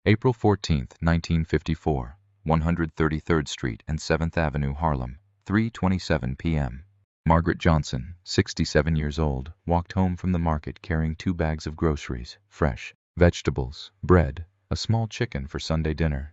April 14, 1954, 133rd Street and 7th Avenue, Harlem, 3:27 p.m. Margaret Johnson, 67 years old, walked home from the market carrying 2 bags of groceries, fresh, vegetables, bread, a small chicken for Sunday dinner.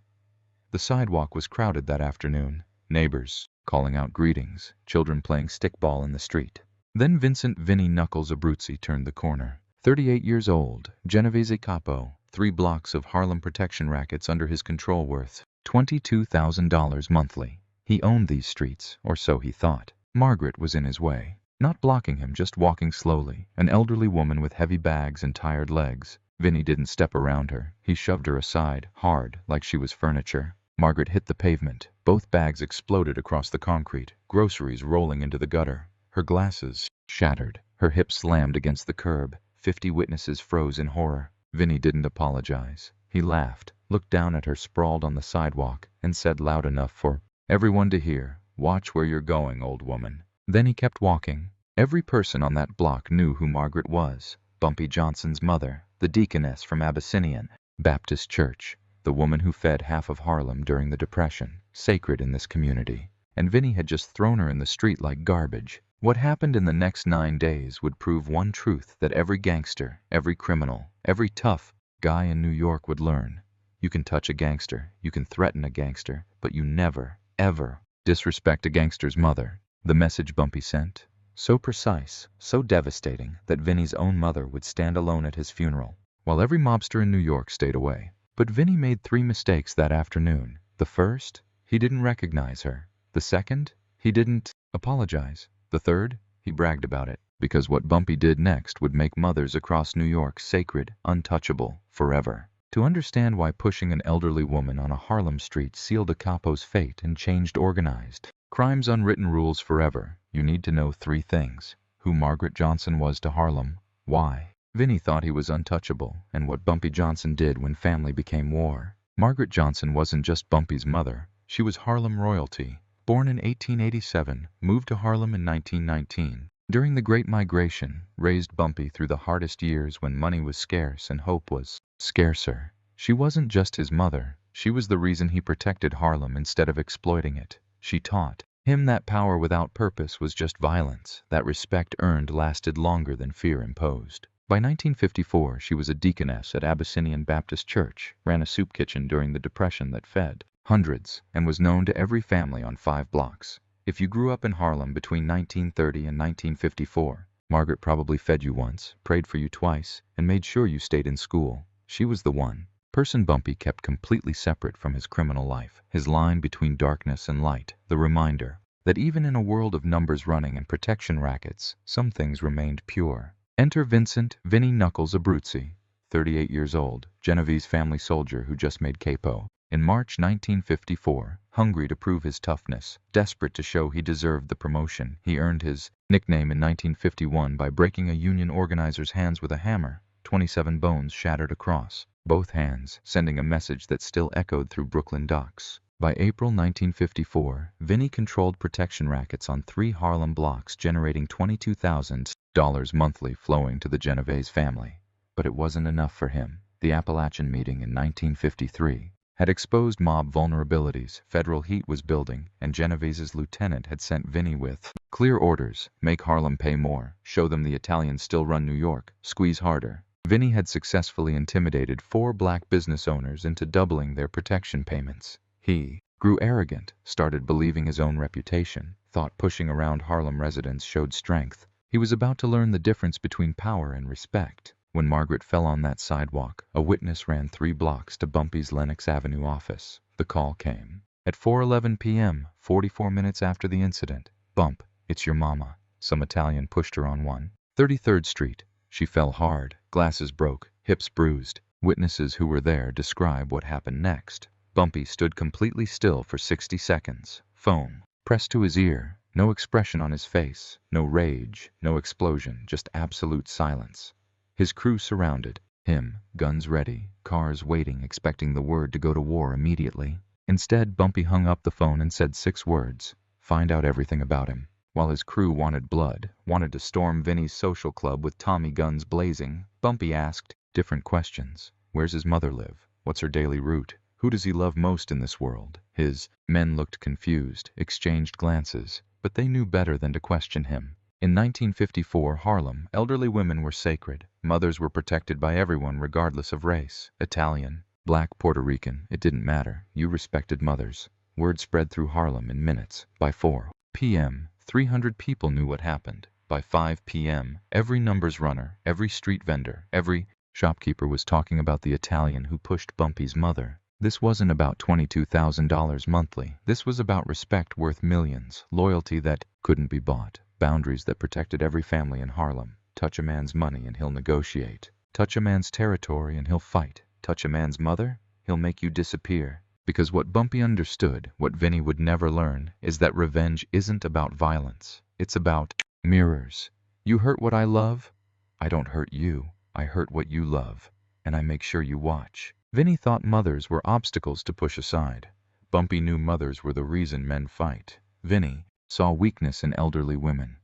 The sidewalk was crowded that afternoon, neighbors calling out greetings, children playing stickball in the street. Then Vincent "Vinny" Knuckles Abruzzi turned the corner. 38 years old, Genovese Capo, 3 blocks of Harlem protection rackets under his control worth $22,000 monthly. He owned these streets, or so he thought. Margaret was in his way, not blocking him, just walking slowly, an elderly woman with heavy bags and tired legs. Vinny didn't step around her, he shoved her aside, hard, like she was furniture. Margaret hit the pavement. Both bags exploded across the concrete, groceries rolling into the gutter. Her glasses shattered, her hips slammed against the curb. 50 witnesses froze in horror. Vinny didn't apologize. He laughed, looked down at her sprawled on the sidewalk, and said loud enough for everyone to hear, "Watch where you're going, old woman." Then he kept walking. Every person on that block knew who Margaret was. Bumpy Johnson's mother, the deaconess from Abyssinian Baptist Church, the woman who fed half of Harlem during the Depression, sacred in this community. And Vinny had just thrown her in the street like garbage. What happened in the next 9 days would prove one truth that every gangster, every criminal, every tough guy in New York would learn. You can touch a gangster, you can threaten a gangster, but you never, ever disrespect a gangster's mother. The message Bumpy sent, so precise, so devastating, that Vinny's own mother would stand alone at his funeral, while every mobster in New York stayed away. But Vinny made 3 mistakes that afternoon. The first, he didn't recognize her. The second, he didn't apologize. The third, he bragged about it, because what Bumpy did next would make mothers across New York sacred, untouchable, forever. To understand why pushing an elderly woman on a Harlem street sealed a capo's fate and changed organized crime's unwritten rules forever, you need to know 3 things: who Margaret Johnson was to Harlem, why Vinny thought he was untouchable, and what Bumpy Johnson did when family became war. Margaret Johnson wasn't just Bumpy's mother, she was Harlem royalty. Born in 1887, moved to Harlem in 1919. During the Great Migration, raised Bumpy through the hardest years when money was scarce and hope was scarcer. She wasn't just his mother, she was the reason he protected Harlem instead of exploiting it. She taught him that power without purpose was just violence, that respect earned lasted longer than fear imposed. By 1954, she was a deaconess at Abyssinian Baptist Church, ran a soup kitchen during the Depression that fed hundreds, and was known to every family on 5 blocks. If you grew up in Harlem between 1930 and 1954, Margaret probably fed you once, prayed for you twice, and made sure you stayed in school. She was the one person Bumpy kept completely separate from his criminal life, his line between darkness and light, the reminder that even in a world of numbers running and protection rackets, some things remained pure. Enter Vincent "Vinny" Knuckles Abruzzi, 38 years old, Genovese family soldier who just made Capo. In March 1954, hungry to prove his toughness, desperate to show he deserved the promotion, he earned his nickname in 1951 by breaking a union organizer's hands with a hammer. 27 bones shattered across both hands, sending a message that still echoed through Brooklyn docks. By April 1954, Vinny controlled protection rackets on 3 Harlem blocks, generating $22,000 monthly flowing to the Genovese family. But it wasn't enough for him. The Appalachian meeting in 1953 had exposed mob vulnerabilities, federal heat was building, and Genovese's lieutenant had sent Vinny with clear orders: make Harlem pay more, show them the Italians still run New York, squeeze harder. Vinny had successfully intimidated 4 black business owners into doubling their protection payments. He grew arrogant, started believing his own reputation, thought pushing around Harlem residents showed strength. He was about to learn the difference between power and respect. When Margaret fell on that sidewalk, a witness ran 3 blocks to Bumpy's Lenox Avenue office. The call came at 4:11 p.m., 44 minutes after the incident. "Bump, it's your mama." Some Italian pushed her on 133rd Street. She fell hard, glasses broke, hips bruised. Witnesses who were there describe what happened next. Bumpy stood completely still for 60 seconds, phone pressed to his ear, no expression on his face, no rage, no explosion, just absolute silence. His crew surrounded him, guns ready, cars waiting, expecting the word to go to war immediately. Instead, Bumpy hung up the phone and said 6 words: "Find out everything about him." While his crew wanted blood, wanted to storm Vinny's social club with Tommy guns blazing, Bumpy asked different questions. Where's his mother live? What's her daily route? Who does he love most in this world? His men looked confused, exchanged glances, but they knew better than to question him. In 1954 Harlem, elderly women were sacred. Mothers were protected by everyone regardless of race. Italian, black, Puerto Rican, it didn't matter. You respected mothers. Word spread through Harlem in minutes. By 4 p.m., 300 people knew what happened. By 5 p.m., every numbers runner, every street vendor, every shopkeeper was talking about the Italian who pushed Bumpy's mother. This wasn't about $22,000 monthly. This was about respect worth millions, loyalty that couldn't be bought, boundaries that protected every family in Harlem. Touch a man's money and he'll negotiate. Touch a man's territory and he'll fight. Touch a man's mother, he'll make you disappear. Because what Bumpy understood, what Vinny would never learn, is that revenge isn't about violence. It's about mirrors. You hurt what I love? I don't hurt you. I hurt what you love. And I make sure you watch. Vinny thought mothers were obstacles to push aside. Bumpy knew mothers were the reason men fight. Vinny saw weakness in elderly women.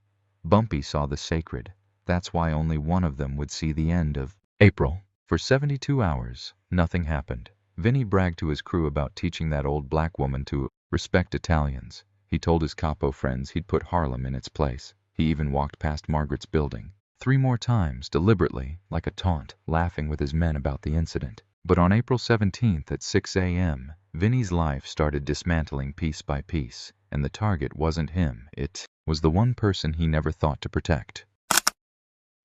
Bumpy saw the sacred. That's why only one of them would see the end of April. For 72 hours, nothing happened. Vinny bragged to his crew about teaching that old black woman to respect Italians. He told his Capo friends he'd put Harlem in its place. He even walked past Margaret's building 3 more times, deliberately, like a taunt, laughing with his men about the incident. But on April 17th at 6 a.m., Vinny's life started dismantling piece by piece, and the target wasn't him. It was the one person he never thought to protect.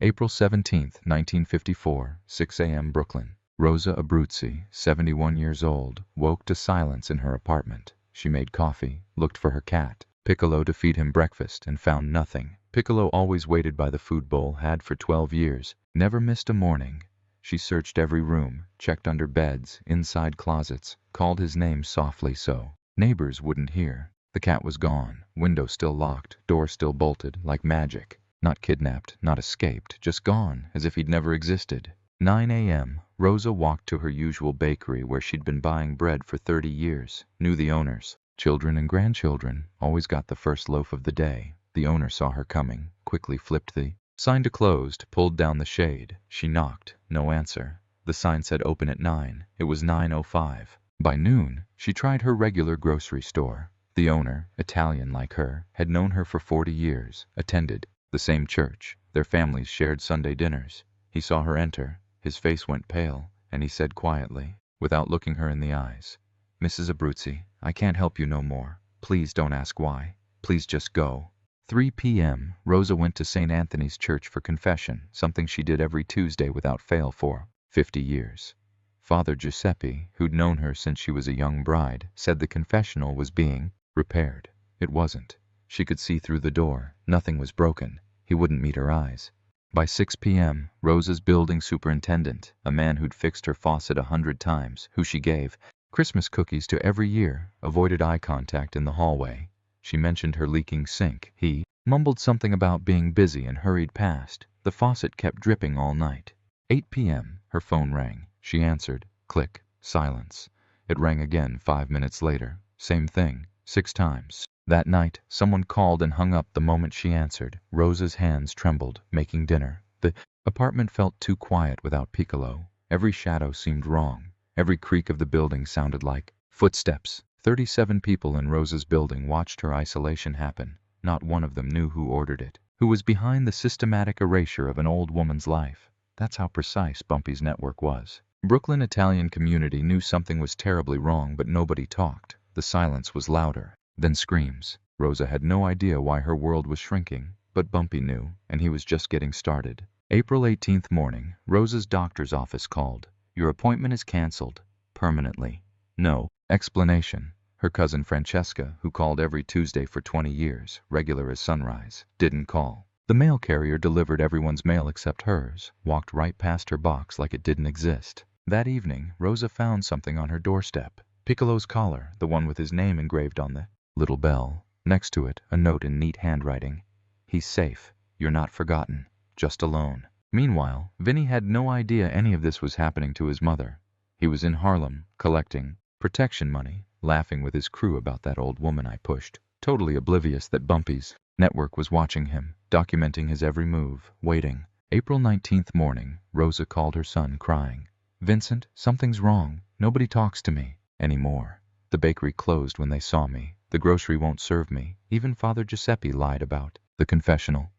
April 17th, 1954, 6 a.m. Brooklyn. Rosa Abruzzi, 71 years old, woke to silence in her apartment. She made coffee, looked for her cat, Piccolo, to feed him breakfast, and found nothing. Piccolo always waited by the food bowl, had for 12 years, never missed a morning. She searched every room, checked under beds, inside closets, called his name softly so neighbors wouldn't hear. The cat was gone, window still locked, door still bolted, like magic. Not kidnapped, not escaped, just gone, as if he'd never existed. 9 a.m., Rosa walked to her usual bakery where she'd been buying bread for 30 years, knew the owners. Children and grandchildren always got the first loaf of the day. The owner saw her coming, quickly flipped the sign to closed, pulled down the shade. She knocked, no answer. The sign said open at 9. It was 9:05. By noon, she tried her regular grocery store. The owner, Italian like her, had known her for 40 years, attended the same church. Their families shared Sunday dinners. He saw her enter. His face went pale, and he said quietly, without looking her in the eyes, "Mrs. Abruzzi, I can't help you no more. Please don't ask why. Please just go." 3 p.m., Rosa went to St. Anthony's Church for confession, something she did every Tuesday without fail for 50 years. Father Giuseppe, who'd known her since she was a young bride, said the confessional was being repaired. It wasn't. She could see through the door. Nothing was broken. He wouldn't meet her eyes. By 6 p.m., Rosa's building superintendent, a man who'd fixed her faucet 100 times, who she gave Christmas cookies to every year, avoided eye contact in the hallway. She mentioned her leaking sink. He mumbled something about being busy and hurried past. The faucet kept dripping all night. 8 p.m., her phone rang. She answered. Click. Silence. It rang again 5 minutes later. Same thing. 6 times. That night, someone called and hung up the moment she answered. Rosa's hands trembled, making dinner. The apartment felt too quiet without Piccolo. Every shadow seemed wrong. Every creak of the building sounded like footsteps. 37 people in Rosa's building watched her isolation happen. Not one of them knew who ordered it, who was behind the systematic erasure of an old woman's life. That's how precise Bumpy's network was. Brooklyn Italian community knew something was terribly wrong, but nobody talked. The silence was louder. Then screams. Rosa had no idea why her world was shrinking, but Bumpy knew, and he was just getting started. April 18th morning, Rosa's doctor's office called. Your appointment is canceled. Permanently. No explanation. Her cousin Francesca, who called every Tuesday for 20 years, regular as sunrise, didn't call. The mail carrier delivered everyone's mail except hers, walked right past her box like it didn't exist. That evening, Rosa found something on her doorstep. Piccolo's collar, the one with his name engraved on the little bell. Next to it, a note in neat handwriting. He's safe. You're not forgotten. Just alone. Meanwhile, Vinny had no idea any of this was happening to his mother. He was in Harlem, collecting protection money, laughing with his crew about that old woman I pushed, totally oblivious that Bumpy's network was watching him, documenting his every move, waiting. April 19th morning, Rosa called her son, crying. Vincent, something's wrong. Nobody talks to me anymore. The bakery closed when they saw me. The grocery won't serve me. Even Father Giuseppe lied about the confessional.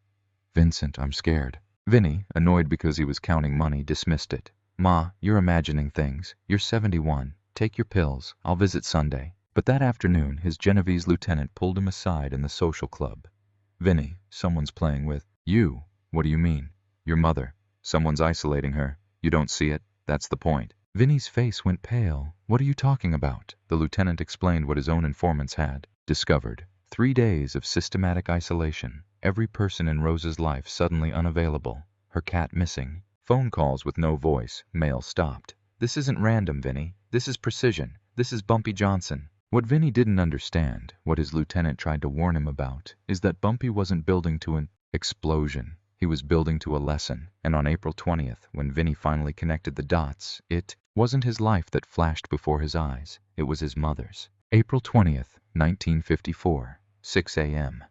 Vincent, I'm scared. Vinny, annoyed because he was counting money, dismissed it. Ma, you're imagining things. You're 71. Take your pills. I'll visit Sunday. But that afternoon, his Genovese lieutenant pulled him aside in the social club. Vinny, someone's playing with you. What do you mean? Your mother. Someone's isolating her. You don't see it? That's the point. Vinny's face went pale. What are you talking about? The lieutenant explained what his own informants had discovered. 3 days of systematic isolation. Every person in Rosa's life suddenly unavailable. Her cat missing. Phone calls with no voice. Mail stopped. This isn't random, Vinny. This is precision. This is Bumpy Johnson. What Vinny didn't understand, what his lieutenant tried to warn him about, is that Bumpy wasn't building to an explosion. He was building to a lesson. And on April 20th, when Vinny finally connected the dots, it wasn't his life that flashed before his eyes. It was his mother's. April 20th, 1954, 6 a.m.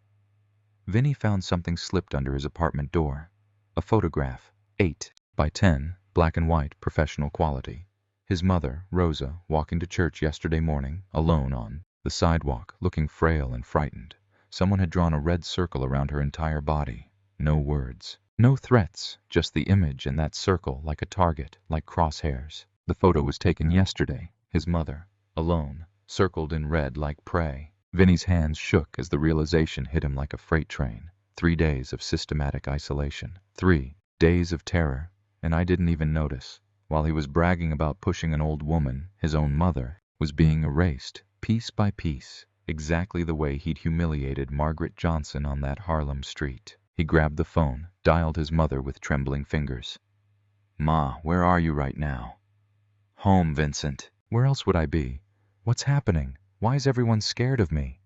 Vinny found something slipped under his apartment door. A photograph, 8 by 10, black and white, professional quality. His mother, Rosa, walking to church yesterday morning, alone on the sidewalk, looking frail and frightened. Someone had drawn a red circle around her entire body. No words. No threats, just the image in that circle like a target, like crosshairs. The photo was taken yesterday. His mother, alone, circled in red like prey. Vinny's hands shook as the realization hit him like a freight train. 3 days of systematic isolation. 3 days of terror. And I didn't even notice. While he was bragging about pushing an old woman, his own mother, was being erased, piece by piece, exactly the way he'd humiliated Margaret Johnson on that Harlem street. He grabbed the phone, dialed his mother with trembling fingers. Ma, where are you right now? Home, Vincent. Where else would I be? What's happening? Why is everyone scared of me?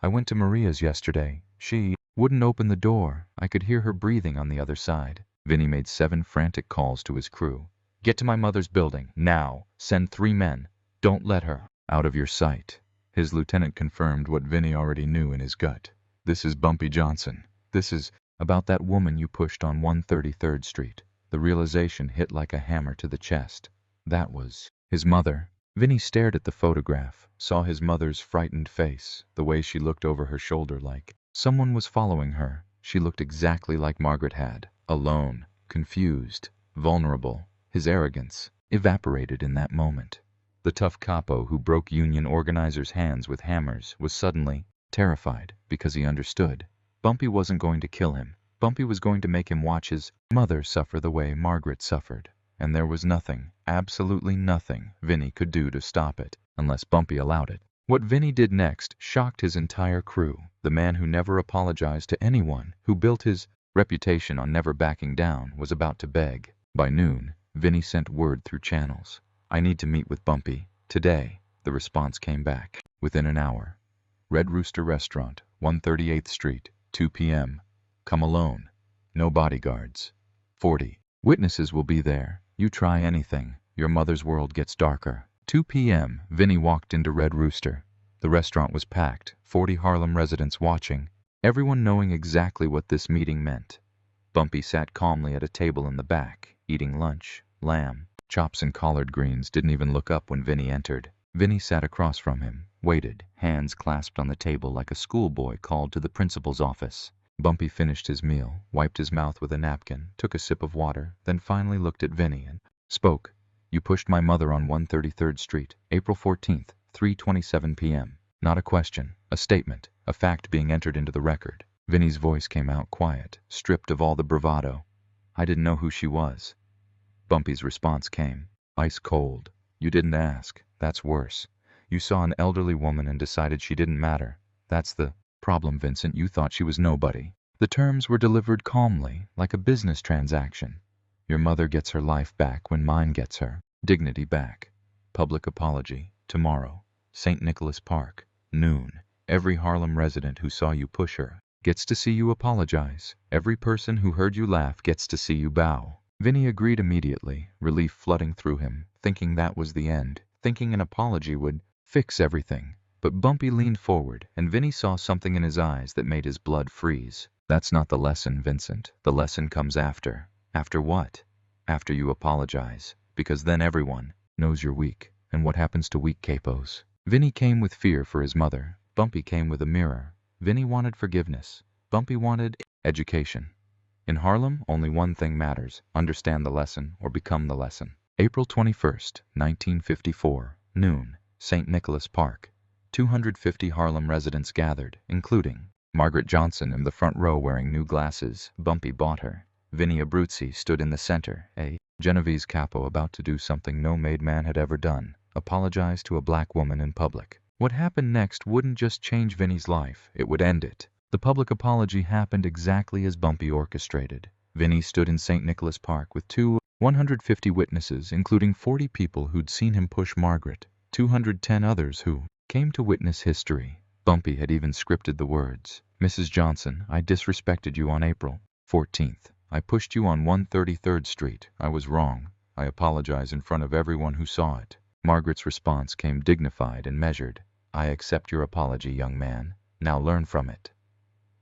I went to Maria's yesterday. She wouldn't open the door. I could hear her breathing on the other side. Vinny made 7 frantic calls to his crew. Get to my mother's building, now. Send 3 men. Don't let her out of your sight. His lieutenant confirmed what Vinny already knew in his gut. This is Bumpy Johnson. This is about that woman you pushed on 133rd Street. The realization hit like a hammer to the chest. That was his mother. Vinny stared at the photograph, saw his mother's frightened face, the way she looked over her shoulder like someone was following her. She looked exactly like Margaret had, alone, confused, vulnerable. His arrogance evaporated in that moment. The tough Capo who broke union organizers' hands with hammers was suddenly terrified because he understood. Bumpy wasn't going to kill him. Bumpy was going to make him watch his mother suffer the way Margaret suffered. And there was nothing, absolutely nothing, Vinny could do to stop it, unless Bumpy allowed it. What Vinny did next shocked his entire crew. The man who never apologized to anyone, who built his reputation on never backing down, was about to beg. By noon, Vinny sent word through channels. I need to meet with Bumpy. Today. The response came back. Within an hour. Red Rooster Restaurant, 138th Street, 2 p.m. Come alone. No bodyguards. 40. Witnesses will be there. You try anything. Your mother's world gets darker. 2 p.m. Vinny walked into Red Rooster. The restaurant was packed. 40 Harlem residents watching. Everyone knowing exactly what this meeting meant. Bumpy sat calmly at a table in the back, eating lunch. Lamb, chops and collard greens, didn't even look up when Vinny entered. Vinny sat across from him, waited, hands clasped on the table like a schoolboy called to the principal's office. Bumpy finished his meal, wiped his mouth with a napkin, took a sip of water, then finally looked at Vinny and spoke. You pushed my mother on 133rd Street, April 14th, 3:27 p.m. Not a question, a statement, a fact being entered into the record. Vinny's voice came out quiet, stripped of all the bravado. I didn't know who she was. Bumpy's response came. Ice cold. You didn't ask. That's worse. You saw an elderly woman and decided she didn't matter. That's the problem, Vincent. You thought she was nobody. The terms were delivered calmly, like a business transaction. Your mother gets her life back when mine gets her dignity back. Public apology. Tomorrow. St. Nicholas Park. Noon. Every Harlem resident who saw you push her gets to see you apologize. Every person who heard you laugh gets to see you bow. Vinny agreed immediately, relief flooding through him, thinking that was the end, thinking an apology would fix everything. But Bumpy leaned forward, and Vinny saw something in his eyes that made his blood freeze. That's not the lesson, Vincent. The lesson comes after. After what? After you apologize. because then everyone knows you're weak. And what happens to weak capos? Vinny came with fear for his mother. Bumpy came with a mirror. Vinny wanted forgiveness. Bumpy wanted education. In Harlem, only one thing matters: understand the lesson or become the lesson. April 21st, 1954, noon, St. Nicholas Park. 250 Harlem residents gathered, including Margaret Johnson in the front row wearing new glasses. Bumpy bought her. Vinny Abruzzi stood in the center, a Genovese Capo about to do something no made man had ever done: apologize to a black woman in public. What happened next wouldn't just change Vinny's life, it would end it. The public apology happened exactly as Bumpy orchestrated. Vinny stood in St. Nicholas Park with 150 witnesses, including 40 people who'd seen him push Margaret, 210 others who came to witness history. Bumpy had even scripted the words: "Mrs. Johnson, I disrespected you on April 14th. I pushed you on 133rd Street. I was wrong. I apologize in front of everyone who saw it." Margaret's response came dignified and measured. "I accept your apology, young man. Now learn from it."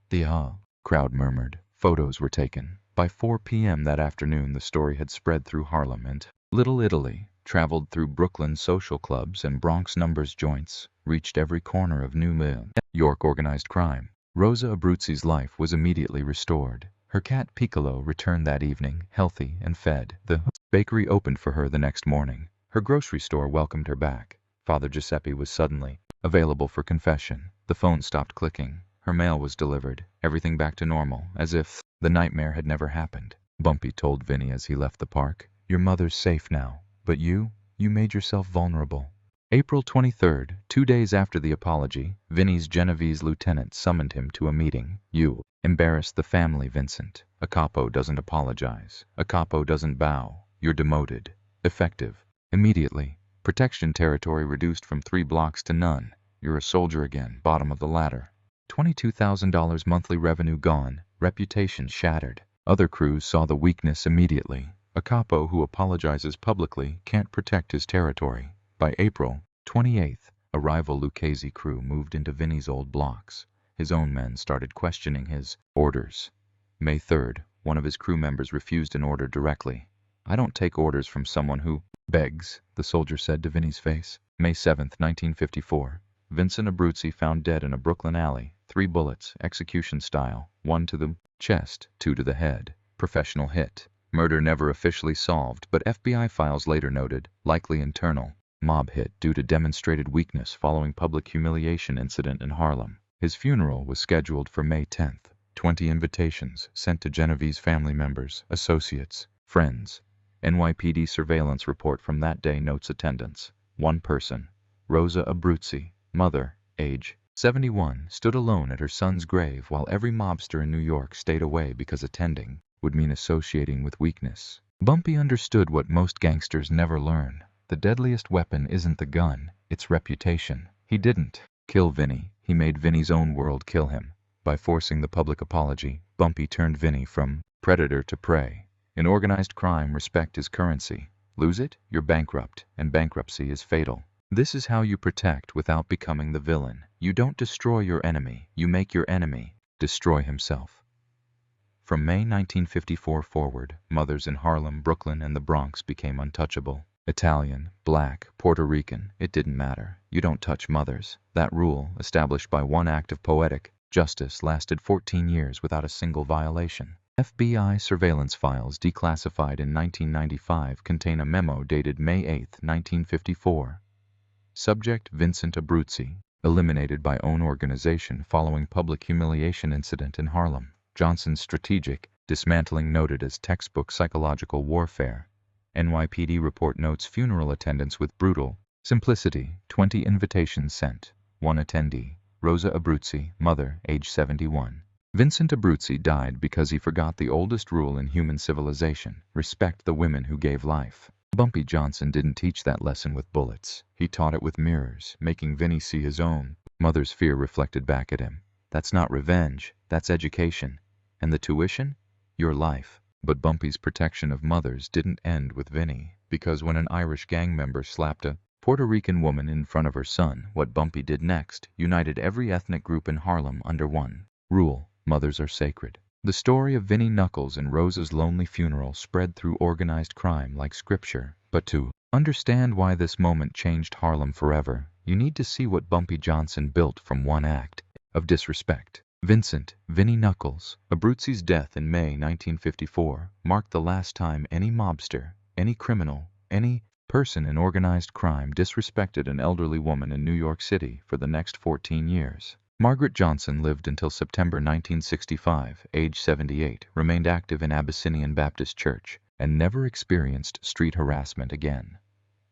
The crowd murmured. Photos were taken. By 4 p.m. that afternoon, the story had spread through Harlem and Little Italy, traveled through Brooklyn social clubs and Bronx numbers joints, reached every corner of New York organized crime. Rosa Abruzzi's life was immediately restored. Her cat Piccolo returned that evening, healthy and fed. The bakery opened for her the next morning. Her grocery store welcomed her back. Father Giuseppe was suddenly available for confession. The phone stopped clicking. Her mail was delivered. Everything back to normal, as if the nightmare had never happened. Bumpy told Vinny as he left the park, "Your mother's safe now, but you made yourself vulnerable." April 23rd, 2 days after the apology, Vinny's Genovese lieutenant summoned him to a meeting. "You embarrassed the family, Vincent. A capo doesn't apologize. A capo doesn't bow. You're demoted. Effective immediately. Protection territory reduced from 3 blocks to none. You're a soldier again, bottom of the ladder. $22,000 monthly revenue gone, reputation shattered." Other crews saw the weakness immediately. A capo who apologizes publicly can't protect his territory. By April 28th, a rival Lucchese crew moved into Vinny's old blocks. His own men started questioning his orders. May 3rd, one of his crew members refused an order directly. "I don't take orders from someone who begs," the soldier said to Vinny's face. May 7th, 1954. Vincent Abruzzi found dead in a Brooklyn alley. 3 bullets, execution style, 1 to the chest, 2 to the head. Professional hit. Murder never officially solved, but FBI files later noted, likely internal. Mob hit due to demonstrated weakness following public humiliation incident in Harlem. His funeral was scheduled for May 10th. 20 invitations sent to Genovese family members, associates, friends. NYPD surveillance report from that day notes attendance. 1 person. Rosa Abruzzi, mother, age 71, stood alone at her son's grave while every mobster in New York stayed away because attending would mean associating with weakness. Bumpy understood what most gangsters never learn. The deadliest weapon isn't the gun, it's reputation. He didn't kill Vinny, he made Vinny's own world kill him. By forcing the public apology, Bumpy turned Vinny from predator to prey. In organized crime, respect is currency. Lose it, you're bankrupt, and bankruptcy is fatal. This is how you protect without becoming the villain. You don't destroy your enemy, you make your enemy destroy himself. From May 1954 forward, mothers in Harlem, Brooklyn, and the Bronx became untouchable. Italian, black, Puerto Rican, it didn't matter. You don't touch mothers. That rule, established by one act of poetic justice, lasted 14 years without a single violation. FBI surveillance files declassified in 1995 contain a memo dated May 8, 1954. Subject: Vincent Abruzzi, eliminated by own organization following public humiliation incident in Harlem. Johnson's strategic dismantling noted as textbook psychological warfare. NYPD report notes funeral attendance with brutal simplicity. 20 invitations sent. 1 attendee. Rosa Abruzzi, mother, age 71. Vincent Abruzzi died because he forgot the oldest rule in human civilization: respect the women who gave life. Bumpy Johnson didn't teach that lesson with bullets. He taught it with mirrors, making Vinny see his own mother's fear reflected back at him. That's not revenge, that's education. And the tuition? Your life. But Bumpy's protection of mothers didn't end with Vinny, because when an Irish gang member slapped a Puerto Rican woman in front of her son, what Bumpy did next united every ethnic group in Harlem under one rule: mothers are sacred. The story of Vinnie Knuckles and Rosa's lonely funeral spread through organized crime like scripture. But to understand why this moment changed Harlem forever, you need to see what Bumpy Johnson built from one act of disrespect. Vincent "Vinnie" Knuckles Abruzzi's death in May 1954 marked the last time any mobster, any criminal, any person in organized crime disrespected an elderly woman in New York City for the next 14 years. Margaret Johnson lived until September 1965, age 78, remained active in Abyssinian Baptist Church, and never experienced street harassment again.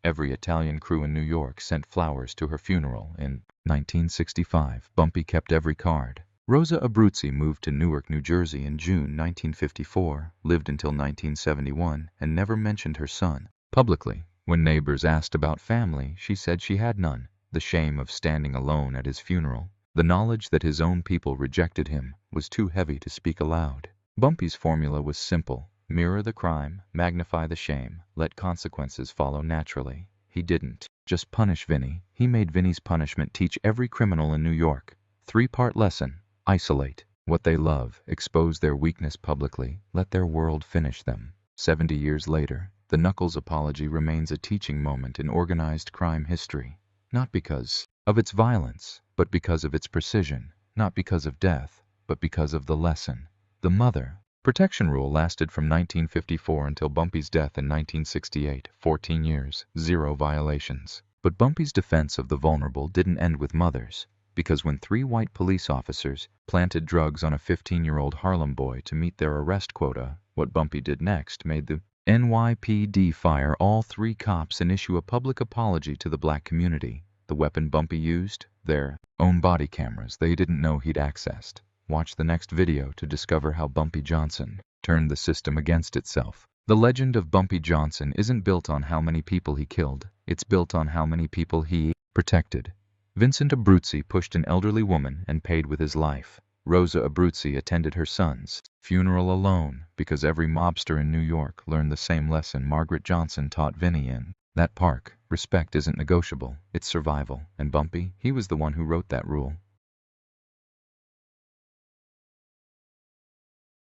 Every Italian crew in New York sent flowers to her funeral. In 1965, Bumpy kept every card. Rosa Abruzzi moved to Newark, New Jersey in June 1954, lived until 1971, and never mentioned her son publicly. When neighbors asked about family, she said she had none. The shame of standing alone at his funeral, the knowledge that his own people rejected him, was too heavy to speak aloud. Bumpy's formula was simple. Mirror the crime, magnify the shame, let consequences follow naturally. He didn't just punish Vinnie, he made Vinnie's punishment teach every criminal in New York. 3-part lesson. Isolate what they love, expose their weakness publicly, let their world finish them. 70 years later, the Knuckles apology remains a teaching moment in organized crime history. Not because of its violence, but because of its precision. Not because of death, but because of the lesson. The mother protection rule lasted from 1954 until Bumpy's death in 1968, 14 years, 0 violations. But Bumpy's defense of the vulnerable didn't end with mothers, because when 3 white police officers planted drugs on a 15-year-old Harlem boy to meet their arrest quota, what Bumpy did next made the NYPD fire all 3 cops and issue a public apology to the black community. The weapon Bumpy used? Their own body cameras they didn't know he'd accessed. Watch the next video to discover how Bumpy Johnson turned the system against itself. The legend of Bumpy Johnson isn't built on how many people he killed, it's built on how many people he protected. Vincent Abruzzi pushed an elderly woman and paid with his life. Rosa Abruzzi attended her son's funeral alone because every mobster in New York learned the same lesson Margaret Johnson taught Vinnie in that park. Respect isn't negotiable, it's survival. And Bumpy, he was the one who wrote that rule.